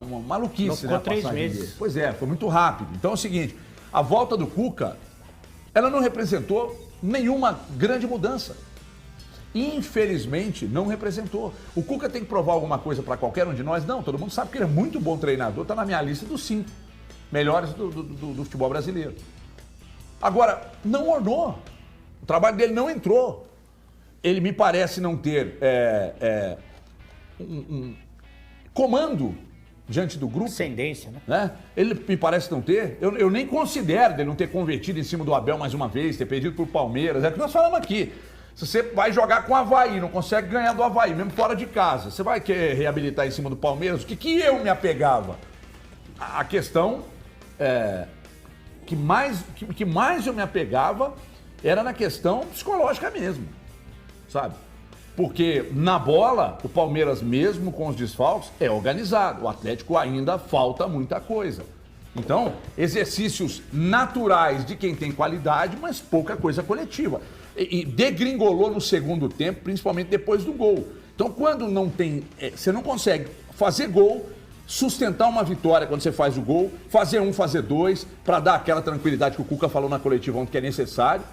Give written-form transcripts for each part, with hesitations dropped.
uma maluquice, Não ficou 3 meses. Dele. Pois é, foi muito rápido. Então é o seguinte, a volta do Cuca, ela não representou nenhuma grande mudança. Infelizmente, não representou. O Cuca tem que provar alguma coisa para qualquer um de nós? Não, todo mundo sabe que ele é muito bom treinador, está na minha lista dos 5 melhores do futebol brasileiro. Agora, não ornou. O trabalho dele não entrou. Ele me parece não ter um comando diante do grupo. Ascendência, Né? Ele me parece não ter. Eu nem considero ele não ter convertido em cima do Abel mais uma vez, ter perdido pro Palmeiras. É o que nós falamos aqui. Se você vai jogar com o Avaí, não consegue ganhar do Avaí, mesmo fora de casa, você vai querer reabilitar em cima do Palmeiras? O que eu me apegava? A questão que mais eu me apegava era na questão psicológica mesmo, sabe? Porque na bola, o Palmeiras, mesmo com os desfalques, é organizado. O Atlético ainda falta muita coisa. Então, exercícios naturais de quem tem qualidade, mas pouca coisa coletiva. E degringolou no segundo tempo, principalmente depois do gol. Então, quando não tem... você não consegue fazer gol, sustentar uma vitória quando você faz o gol, fazer 1, fazer 2, para dar aquela tranquilidade que o Cuca falou na coletiva ontem que é necessário.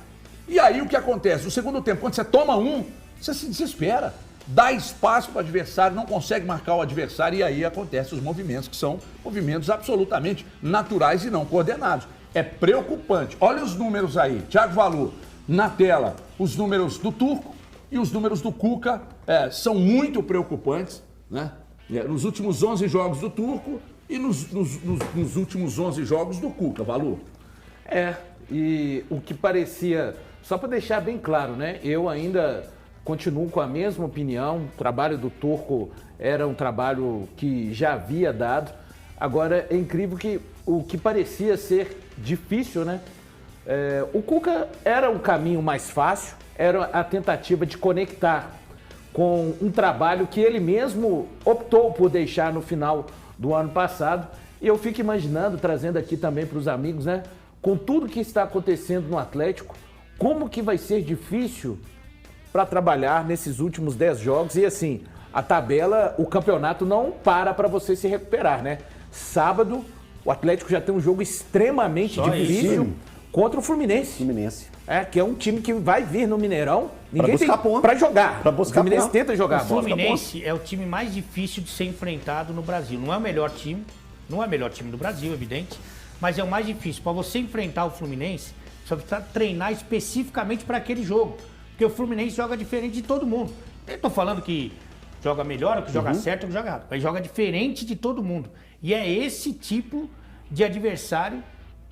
E aí o que acontece? No segundo tempo, quando você toma 1, você se desespera, dá espaço para o adversário, não consegue marcar o adversário e aí acontecem os movimentos, que são movimentos absolutamente naturais e não coordenados. É preocupante. Olha os números aí, Thiago Valu, na tela, os números do Turco e os números do Cuca são muito preocupantes, né? Nos últimos 11 jogos do Turco e nos últimos 11 jogos do Cuca, Valu. E o que parecia, só para deixar bem claro, né? Eu ainda continuo com a mesma opinião. O trabalho do Turco era um trabalho que já havia dado. Agora, é incrível que o que parecia ser difícil, né? O Cuca era o caminho mais fácil, era a tentativa de conectar com um trabalho que ele mesmo optou por deixar no final do ano passado. E eu fico imaginando, trazendo aqui também para os amigos, né? Com tudo que está acontecendo no Atlético, como que vai ser difícil para trabalhar nesses últimos 10 jogos. E assim, a tabela, o campeonato não para você se recuperar, né? Sábado, o Atlético já tem um jogo extremamente difícil contra o Fluminense. Que é um time que vai vir no Mineirão. Ninguém tem para jogar. O Fluminense tenta jogar a bola. O Fluminense é o time mais difícil de ser enfrentado no Brasil. Não é o melhor time, do Brasil, evidente, mas é o mais difícil. Para você enfrentar o Fluminense, você precisa treinar especificamente para aquele jogo. Porque o Fluminense joga diferente de todo mundo. Eu tô falando que joga melhor, ou que joga certo, ou que joga errado. Mas joga diferente de todo mundo. E é esse tipo de adversário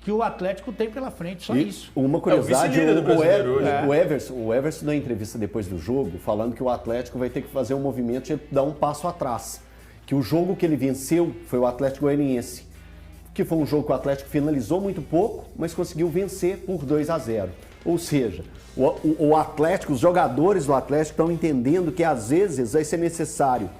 que o Atlético tem pela frente, só isso. Uma curiosidade, o Everson na entrevista depois do jogo, falando que o Atlético vai ter que fazer um movimento de dar um passo atrás. Que o jogo que ele venceu foi o Atlético Goianiense, que foi um jogo que o Atlético finalizou muito pouco, mas conseguiu vencer por 2-0. Ou seja, o Atlético, os jogadores do Atlético estão entendendo que às vezes vai ser necessário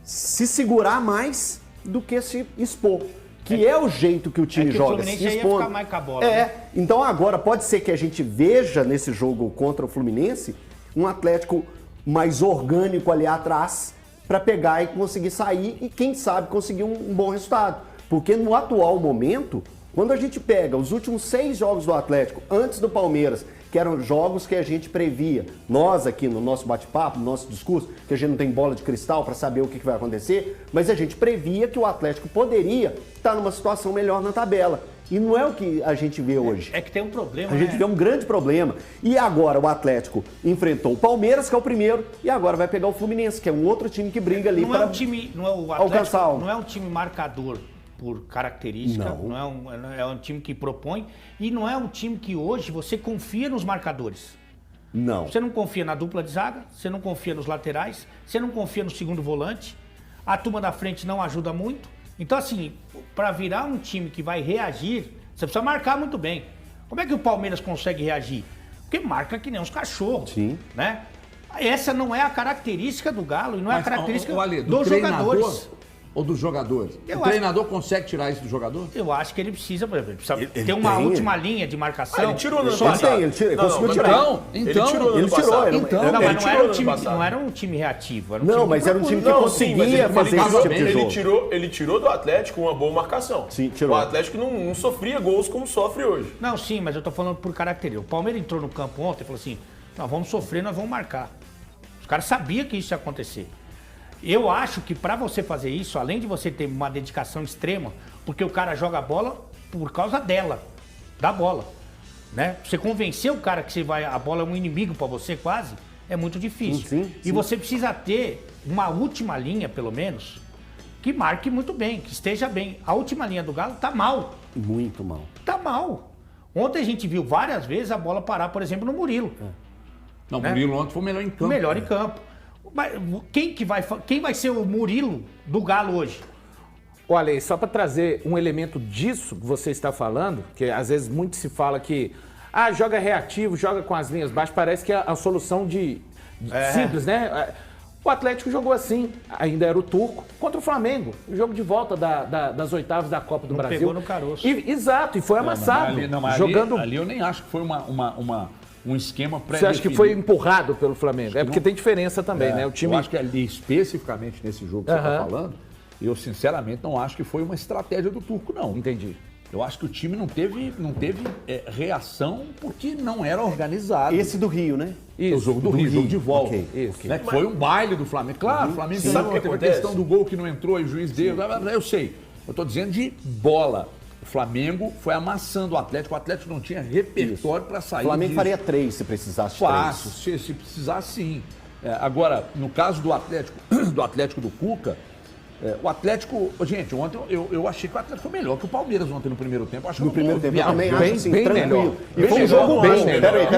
se segurar mais do que se expor. Que é o jeito que o time joga. O Fluminense ia ficar mais com a bola. Então agora pode ser que a gente veja nesse jogo contra o Fluminense um Atlético mais orgânico ali atrás para pegar e conseguir sair e quem sabe conseguir um bom resultado. Porque no atual momento, quando a gente pega os últimos 6 jogos do Atlético antes do Palmeiras, que eram jogos que a gente previa, nós aqui no nosso bate-papo, no nosso discurso, que a gente não tem bola de cristal para saber o que vai acontecer, mas a gente previa que o Atlético poderia estar numa situação melhor na tabela. E não é o que a gente vê hoje. É que tem um problema, A gente vê um grande problema. E agora o Atlético enfrentou o Palmeiras, que é o primeiro, e agora vai pegar o Fluminense, que é um outro time que briga ali para alcançar. Não é um time marcador por característica, não é um time que propõe e não é um time que hoje você confia nos marcadores. Não. Você não confia na dupla de zaga, você não confia nos laterais, você não confia no segundo volante, a turma da frente não ajuda muito. Então assim, para virar um time que vai reagir, você precisa marcar muito bem. Como é que o Palmeiras consegue reagir? Porque marca que nem uns cachorros, né? Essa não é a característica do Galo e não é a característica dos jogadores. ou dos jogadores? O treinador consegue tirar isso do jogador? Eu acho que ele precisa, por exemplo, precisa Ele ter uma tem, última linha de marcação. Ele tirou no ano Ele passado. tem, ele conseguiu não, tirar. Então, Ele tirou no ano ele tirou, passado. ele- Então, Não, mas Ele não tirou era, no um time, ano passado. não era um time reativo. Era um Não, time mas era um time que Não, sim, mas conseguia fazer esse tipo de jogo. ele tirou do Atlético uma boa marcação. Sim, tirou. O Atlético não sofria gols como sofre hoje. Não, sim, mas eu tô falando por característica. O Palmeiras entrou no campo ontem e falou assim, nós vamos sofrer, nós vamos marcar. Os caras sabiam que isso ia acontecer. Eu acho que para você fazer isso, além de você ter uma dedicação extrema, porque o cara joga a bola por causa da bola, né? Você convencer o cara que a bola é um inimigo para você quase, é muito difícil. Sim. E você precisa ter uma última linha, pelo menos, que marque muito bem, que esteja bem. A última linha do Galo tá mal. Muito mal. Tá mal. Ontem a gente viu várias vezes a bola parar, por exemplo, no Murilo. Não, o Né? Murilo ontem foi o melhor em campo. O melhor em campo. Mas quem vai ser o Murilo do Galo hoje? Olha, e só para trazer um elemento disso que você está falando, que às vezes muito se fala que joga reativo, joga com as linhas baixas, parece que é a solução simples, né? O Atlético jogou assim, ainda era o Turco, contra o Flamengo, o jogo de volta das oitavas da Copa do Brasil. Pegou no caroço. Exato, e foi amassado. Mas jogando. ali eu nem acho que foi um esquema pré-definido. Você acha que foi empurrado pelo Flamengo? É porque tem diferença também, né? O time. Eu acho que ali, especificamente nesse jogo que você está falando, eu sinceramente não acho que foi uma estratégia do Turco, não. Entendi. Eu acho que o time não teve reação porque não era organizado. Esse do Rio, né? O jogo do Rio, jogo de volta. Ok, isso. Né? Que foi um baile do Flamengo. Claro, o Flamengo Sabe o que teve a acontece? questão do gol que não entrou e o juiz deu. Eu sei. Eu tô dizendo de bola. O Flamengo foi amassando o Atlético não tinha repertório para O sair Flamengo disso. faria 3 se precisasse de Fácil, 3. se precisar, sim. Agora, no caso do Atlético do Cuca, o Atlético... Gente, ontem eu achei que o Atlético foi melhor que o Palmeiras ontem no primeiro tempo. Acho que No primeiro tempo, eu também bem- acho assim, bem tranquilo. melhor. E foi um Bem jogo melhor, bom. bem Peraí, melhor.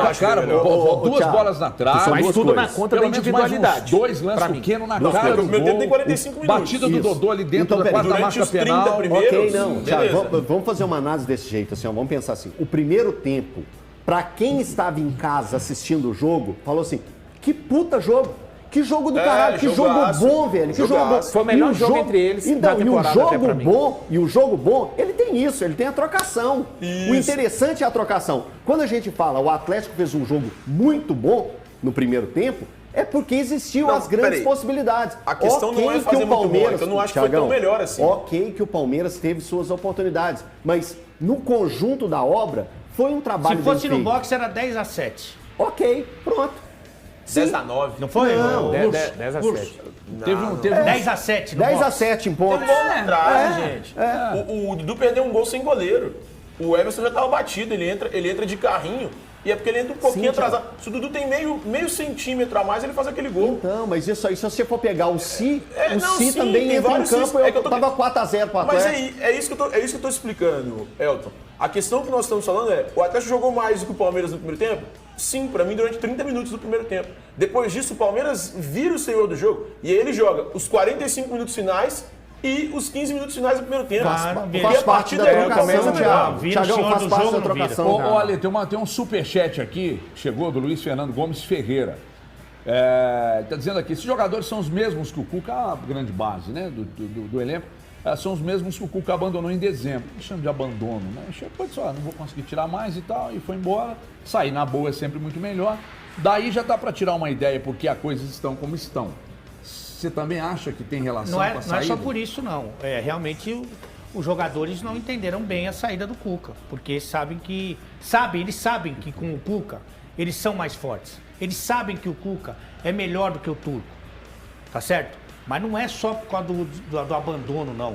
peraí. Cara, duas Thiago, bolas na trave. são Mas duas tudo coisas. na conta da Pelo menos mais uns individualidade. 2 lances pra mim. pequenos na Duas cara coisas. do O primeiro tempo gol. tem 45 minutos. Batida do Isso. Dodô ali dentro Então, da peraí, quase da durante marca os 30 penal. primeiros- Ok, não. Thiago, Beleza. vamos fazer uma análise desse jeito, assim, ó, vamos pensar assim. O primeiro tempo, pra quem estava em casa assistindo o jogo, falou assim, que puta jogo. Que jogo do caralho, que jogaço. jogo bom, velho. Que jogo bom. Jogaço. Foi o melhor E jogo entre eles da Então, e o temporada até pra jogo mim. bom, ele tem isso, ele tem a trocação. Isso. O interessante é a trocação. Quando a gente fala o Atlético fez um jogo muito bom no primeiro tempo, é porque existiam Não, as grandes peraí. possibilidades. A questão não é que fazer o muito bom, Palmeiras, é que eu não acho que foi tão melhor assim. Ok que o Palmeiras teve suas oportunidades, mas no conjunto da obra foi um trabalho Se fosse bem no feito. boxe, era 10-7. Ok, pronto. 10-9. Não foi? Não. 10-7. Teve um... 10-7 no 10 a boxe. 7 em Tem pontos. gol na trave, gente. O Dudu perdeu um gol sem goleiro. O Everson já estava batido, ele entra de carrinho. E é porque ele entra um pouquinho atrasado. Se o Dudu tem meio centímetro a mais, ele faz aquele gol. Então, mas isso aí, se você for pegar o Si, o não, Si sim, também tem entra em vários campo. Cis. Eu É que eu tô- tava 4-0 pro Mas Atlético. é isso que eu tô explicando, Elton. A questão que nós estamos falando é, o Atlético jogou mais do que o Palmeiras no primeiro tempo? Sim, pra mim, durante 30 minutos do primeiro tempo. Depois disso, o Palmeiras vira o senhor do jogo e aí ele joga os 45 minutos finais e os 15 minutos finais do primeiro tempo. Claro, E Faz a parte partir da daí, trocação, começa a melhorar. Thiago. Vira o Thiagão, senhor faz do parte jogo, da não vira. trocação. Olha, tem um superchat aqui, chegou do Luiz Fernando Gomes Ferreira. Está dizendo aqui, esses jogadores são os mesmos que o Cuca, a grande base, né, do elenco, são os mesmos que o Cuca abandonou em dezembro. Não chama de abandono, né? Chegou e disse, não vou conseguir tirar mais e tal, e foi embora. Sair na boa é sempre muito melhor. Daí já dá para tirar uma ideia porque as coisas estão como estão. Você também acha que tem relação Não é, com a não é saída? só por isso, não. Realmente os jogadores não entenderam bem a saída do Cuca. Porque eles sabem que com o Cuca eles são mais fortes. Eles sabem que o Cuca é melhor do que o Turco. Tá certo? Mas não é só por causa do abandono, não.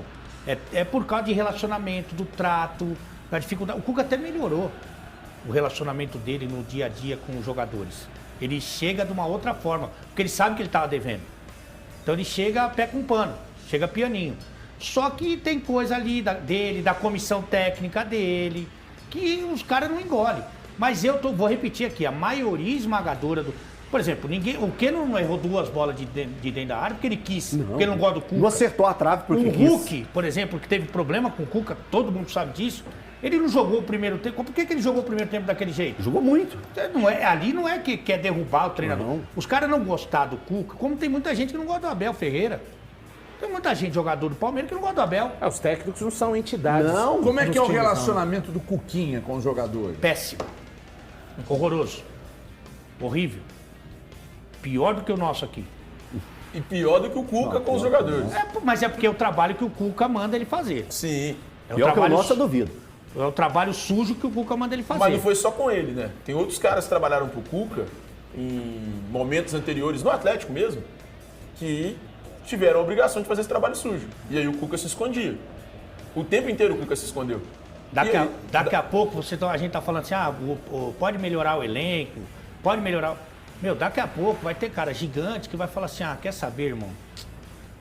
É por causa de relacionamento, do trato, da dificuldade. O Cuca até melhorou o relacionamento dele no dia a dia com os jogadores. Ele chega de uma outra forma, porque ele sabe que ele estava devendo. Então ele chega a pé com pano, chega pianinho. Só que tem coisa ali dele, da comissão técnica dele, que os caras não engolem. Mas vou repetir aqui, a maioria esmagadora do... Por exemplo, o Keno não errou 2 bolas de dentro da área porque ele quis, porque ele não gosta do Cuca. Não acertou a trave porque O quis. Hulk, por exemplo, que teve problema com o Cuca, todo mundo sabe disso, ele não jogou o primeiro tempo. Por que ele jogou o primeiro tempo daquele jeito? Jogou muito. Ali não é que quer derrubar o treinador. Não. Os caras não gostaram do Cuca, como tem muita gente que não gosta do Abel Ferreira. Tem muita gente, jogador do Palmeiras, que não gosta do Abel. Os técnicos não são entidades. Não. Como é que é o Nos times, relacionamento do Cuquinha com os jogadores? Péssimo. Horroroso. Horrível. Pior do que o nosso aqui. E pior do que o Cuca com os jogadores. Mas é porque é o trabalho que o Cuca manda ele fazer. Sim. É Pior que o trabalho nosso, eu duvido. É o trabalho sujo que o Cuca manda ele fazer. Mas não foi só com ele, né? Tem outros caras que trabalharam pro Cuca em momentos anteriores, no Atlético mesmo, que tiveram a obrigação de fazer esse trabalho sujo. E aí o Cuca se escondia. O tempo inteiro o Cuca se escondeu. Daqui a pouco a gente tá falando assim, pode melhorar o elenco, pode melhorar... Meu, daqui a pouco vai ter cara gigante que vai falar assim, quer saber, irmão?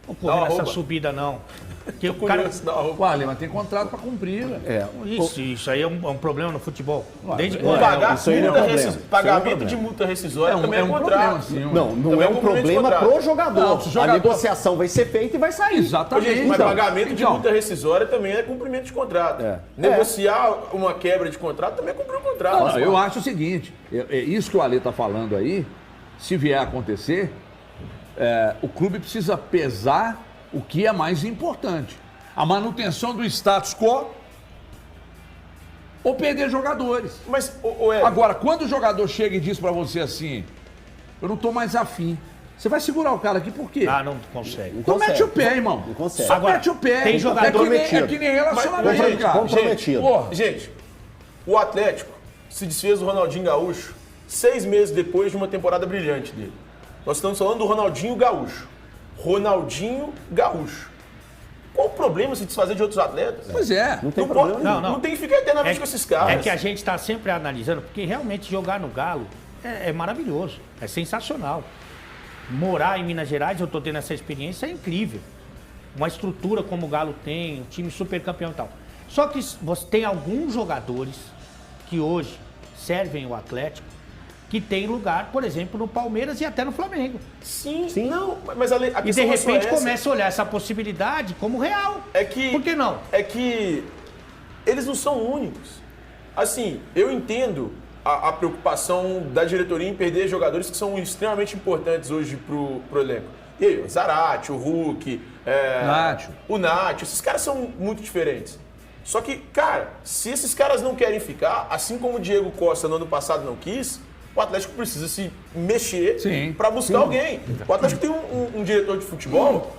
Não vou correr nessa subida, não. Porque o cara... Ué, mas tem contrato pra cumprir, velho. Isso aí é um problema no futebol. Desde Não quando? pagar isso aí não é multa problema. pagamento de multa rescisória também é um contrato. sim, Não é um problema pro jogador. Não, se o jogador- A negociação vai ser feita e vai sair. Exatamente. Gente, mas Então, pagamento de multa rescisória também é cumprimento de contrato. Negociar uma quebra de contrato também é cumprir o contrato. Não, eu acho o seguinte, isso que o Ale está falando aí, se vier a acontecer, o clube precisa pesar o que é mais importante. A manutenção do status quo ou perder jogadores. Mas, Agora, quando o jogador chega e diz para você assim, eu não tô mais afim, você vai segurar o cara aqui por quê? Não consegue. Então mete o pé, irmão. Não consegue. Só Agora, mete o pé. tem jogador é que nem relacionamento, Mas, cara. comprometido. Porra. Gente, o Atlético se desfez do Ronaldinho Gaúcho 6 meses depois de uma temporada brilhante dele. Nós estamos falando do Ronaldinho Gaúcho. Ronaldinho Gaúcho. Qual o problema se desfazer de outros atletas? Pois é. Não tem Não, problema. pode- não tem que ficar eternamente com esses caras. É que a gente está sempre analisando, porque realmente jogar no Galo é maravilhoso, é sensacional. Morar em Minas Gerais, eu estou tendo essa experiência, é incrível. Uma estrutura como o Galo tem, um time super campeão e tal. Só que você tem alguns jogadores que hoje servem o Atlético, que tem lugar, por exemplo, no Palmeiras e até no Flamengo. Sim, não, mas a E de questão não é só repente essa. começa a olhar essa possibilidade como real. É que, Por que não? É que eles não são únicos. Assim, eu entendo a preocupação da diretoria em perder jogadores que são extremamente importantes hoje pro elenco. E aí, o Zarate, o Hulk, Nacho. o Nacho, esses caras são muito diferentes. Só que, cara, se esses caras não querem ficar, assim como o Diego Costa no ano passado não quis, o Atlético precisa se mexer para buscar alguém. O Atlético tem um diretor de futebol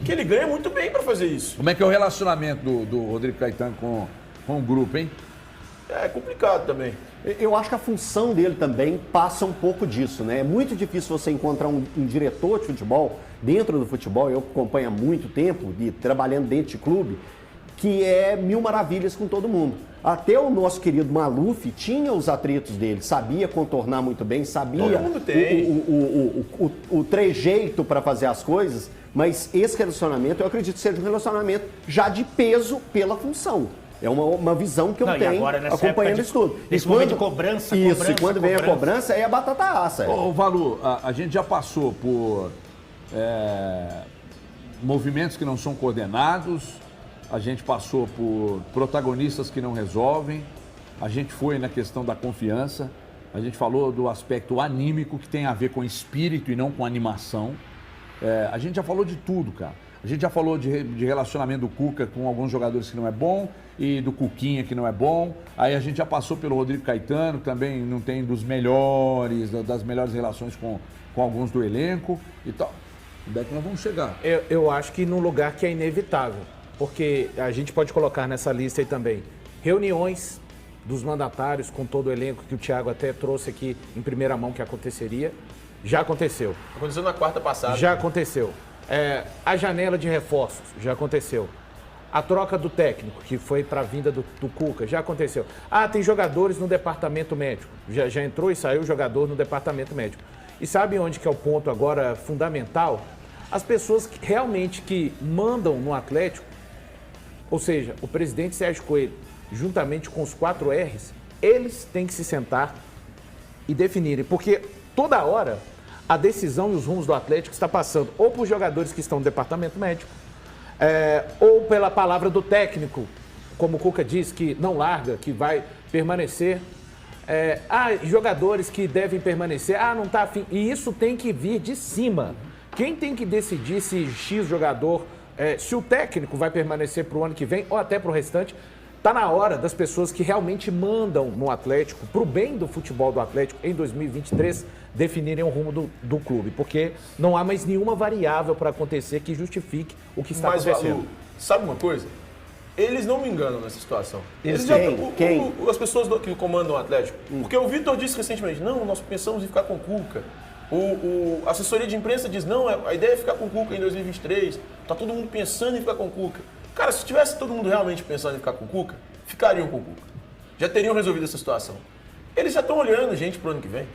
que ele ganha muito bem para fazer isso. Como é que é o relacionamento do Rodrigo Caetano com o grupo, hein? É complicado também. Eu acho que a função dele também passa um pouco disso, né? É muito difícil você encontrar um diretor de futebol dentro do futebol, eu acompanho há muito tempo, trabalhando dentro de clube, que é mil maravilhas com todo mundo. Até o nosso querido Maluf tinha os atritos dele, sabia contornar muito bem, sabia Todo mundo tem. o trejeito para fazer as coisas, mas esse relacionamento, eu acredito que seja um relacionamento já de peso pela função. É uma visão que eu Não, e tenho agora, nessa acompanhando época de- isso tudo. nesse E momento de cobrança, Isso, cobrança, e quando vem a cobrança. cobrança, é a batata assa. Ô, Valu, a gente já passou por movimentos que não são coordenados, a gente passou por protagonistas que não resolvem, a gente foi na questão da confiança, a gente falou do aspecto anímico que tem a ver com espírito e não com animação. A gente já falou de tudo, cara. A gente já falou de relacionamento do Cuca com alguns jogadores que não é bom e do Cuquinha que não é bom. Aí a gente já passou pelo Rodrigo Caetano, que também não tem das melhores relações com alguns do elenco e tal. Onde é que nós vamos chegar? Eu acho que num lugar que é inevitável, porque a gente pode colocar nessa lista aí também reuniões dos mandatários com todo o elenco, que o Thiago até trouxe aqui em primeira mão que aconteceria. Já aconteceu. Aconteceu na quarta passada. Já aconteceu. A janela de reforços, já aconteceu. A troca do técnico, que foi para a vinda do Cuca, já aconteceu. Tem jogadores no departamento médico. Já entrou e saiu jogador no departamento médico. E sabe onde que é o ponto agora fundamental? As pessoas que realmente que mandam no Atlético, ou seja, o presidente Sérgio Coelho, juntamente com os 4 R's, eles têm que se sentar e definirem. Porque toda hora a decisão e os rumos do Atlético está passando ou por jogadores que estão no departamento médico, ou pela palavra do técnico, como o Cuca diz, que não larga, que vai permanecer. Jogadores que devem permanecer, não está afim. E isso tem que vir de cima. Quem tem que decidir se X jogador se o técnico vai permanecer para o ano que vem ou até para o restante, tá na hora das pessoas que realmente mandam no Atlético, para o bem do futebol do Atlético em 2023, definirem o rumo do clube, porque não há mais nenhuma variável para acontecer que justifique o que está acontecendo. Lu, sabe uma coisa? Eles não me enganam nessa situação. Eles Quem? As pessoas que comandam o Atlético. Porque o Vitor disse recentemente, não, nós pensamos em ficar com o Cuca. A assessoria de imprensa diz, não, a ideia é ficar com o Cuca em 2023. Tá todo mundo pensando em ficar com o Cuca. Cara, se tivesse todo mundo realmente pensando em ficar com o Cuca, ficariam com o Cuca. Já teriam resolvido essa situação. Eles já estão olhando, gente, pro ano que vem.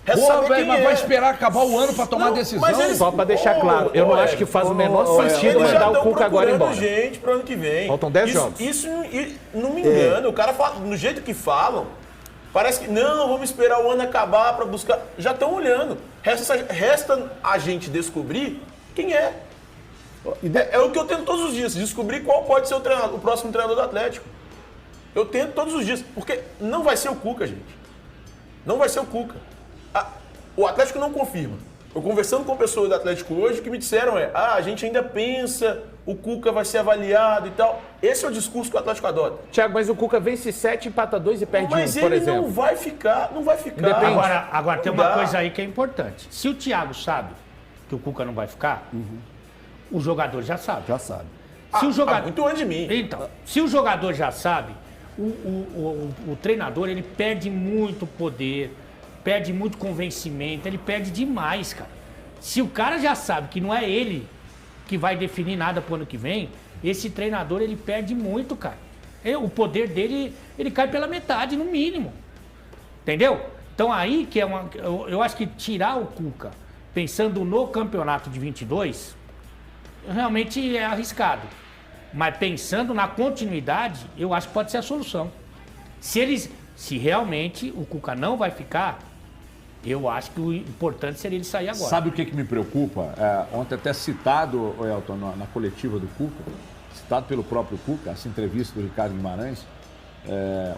Pô, velho, mas vai esperar acabar o ano pra tomar decisão? Mas eles, Só para deixar claro, eu não acho que faz o menor sentido eles já mandar o estão Cuca agora procurando embora. gente pro ano que vem. Faltam 10 jogos. Isso não me engana. O cara fala, do jeito que falam, parece que não, vamos esperar o ano acabar para buscar. Já estão olhando. Resta a gente descobrir quem é. É o que eu tento todos os dias, descobrir qual pode ser o próximo treinador do Atlético. Eu tento todos os dias, porque não vai ser o Cuca, gente. Não vai ser o Cuca. O Atlético não confirma. Eu conversando com pessoas do Atlético hoje, o que me disseram a gente ainda pensa, o Cuca vai ser avaliado e tal. Esse é o discurso que o Atlético adota. Thiago, mas o Cuca vence 7, empata 2 e perde 1, Mas por ele exemplo. não vai ficar. Depende. Agora tem uma coisa aí que é importante. Se o Thiago sabe que o Cuca não vai ficar, o jogador já sabe. Já sabe. Se o jogador... Muito antes de mim. Então, se o jogador já sabe, o treinador ele perde muito poder, perde muito convencimento, ele perde demais, cara. Se o cara já sabe que não é ele que vai definir nada pro ano que vem, esse treinador ele perde muito, cara. O poder dele, ele cai pela metade, no mínimo. Entendeu? Então aí que é uma... Eu acho que tirar o Cuca pensando no campeonato de 22, realmente é arriscado. Mas pensando na continuidade, eu acho que pode ser a solução. Se realmente o Cuca não vai ficar, eu acho que o importante seria ele sair agora. Sabe o que me preocupa? Ontem até citado, Elton, na coletiva do Cuca, citado pelo próprio Cuca, essa entrevista do Ricardo Guimarães,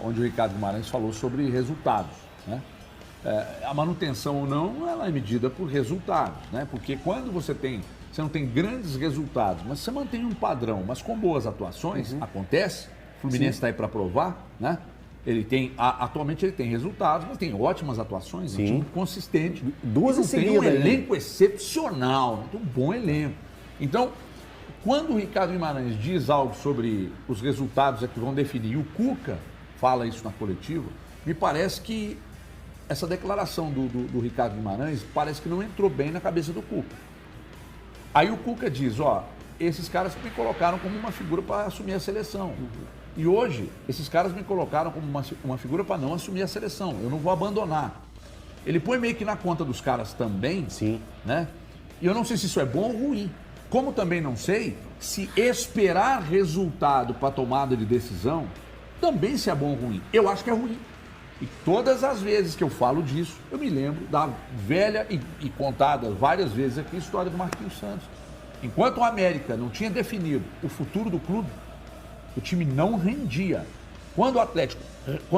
onde o Ricardo Guimarães falou sobre resultados, né? A manutenção ou não, ela é medida por resultados, né? Porque quando você não tem grandes resultados, mas você mantém um padrão, mas com boas atuações, acontece, o Fluminense está aí para provar, né? Atualmente ele tem resultados, mas tem ótimas atuações, um time consistente. Duas em seguida. Tem um elenco excepcional, um bom elenco. Então, quando o Ricardo Guimarães diz algo sobre os resultados que vão definir, e o Cuca fala isso na coletiva, me parece que essa declaração do Ricardo Guimarães parece que não entrou bem na cabeça do Cuca. Aí o Cuca diz, esses caras me colocaram como uma figura para assumir a seleção. E hoje, esses caras me colocaram como uma figura para não assumir a seleção. Eu não vou abandonar. Ele põe meio que na conta dos caras também, né? E eu não sei se isso é bom ou ruim. Como também não sei se esperar resultado para tomada de decisão também se é bom ou ruim. Eu acho que é ruim. E todas as vezes que eu falo disso, eu me lembro da velha e contada várias vezes aqui a história do Marquinhos Santos. Enquanto o América não tinha definido o futuro do clube, o time não rendia. Quando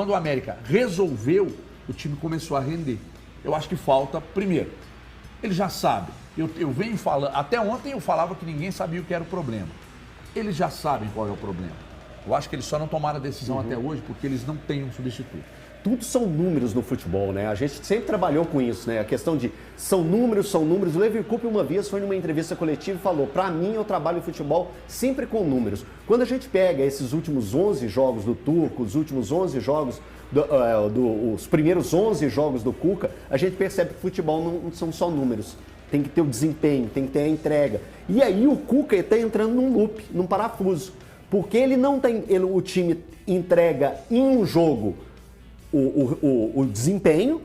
o América resolveu, o time começou a render. Eu acho que falta, primeiro, ele já sabe. Eu venho falando, até ontem eu falava que ninguém sabia o que era o problema. Eles já sabem qual é o problema. Eu acho que eles só não tomaram a decisão até hoje porque eles não têm um substituto. Tudo são números no futebol, né? A gente sempre trabalhou com isso, né? A questão de são números, são números. O Levi Coupe uma vez foi numa entrevista coletiva e falou, para mim eu trabalho em futebol sempre com números. Quando a gente pega esses últimos 11 jogos do Turco, os últimos 11 jogos, os primeiros 11 jogos do Cuca, a gente percebe que futebol não são só números. Tem que ter o desempenho, tem que ter a entrega. E aí o Cuca está entrando num loop, num parafuso. Porque ele não tem, o time entrega em um jogo o desempenho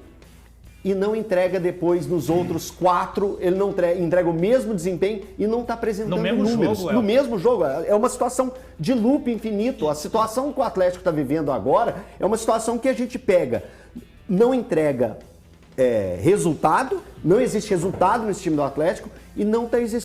e não entrega depois nos outros 4, ele não entrega o mesmo desempenho e não está apresentando números. No mesmo jogo, é uma situação de loop infinito. A situação que o Atlético está vivendo agora é uma situação que a gente pega, não entrega resultado, não existe resultado nesse time do Atlético e não está existindo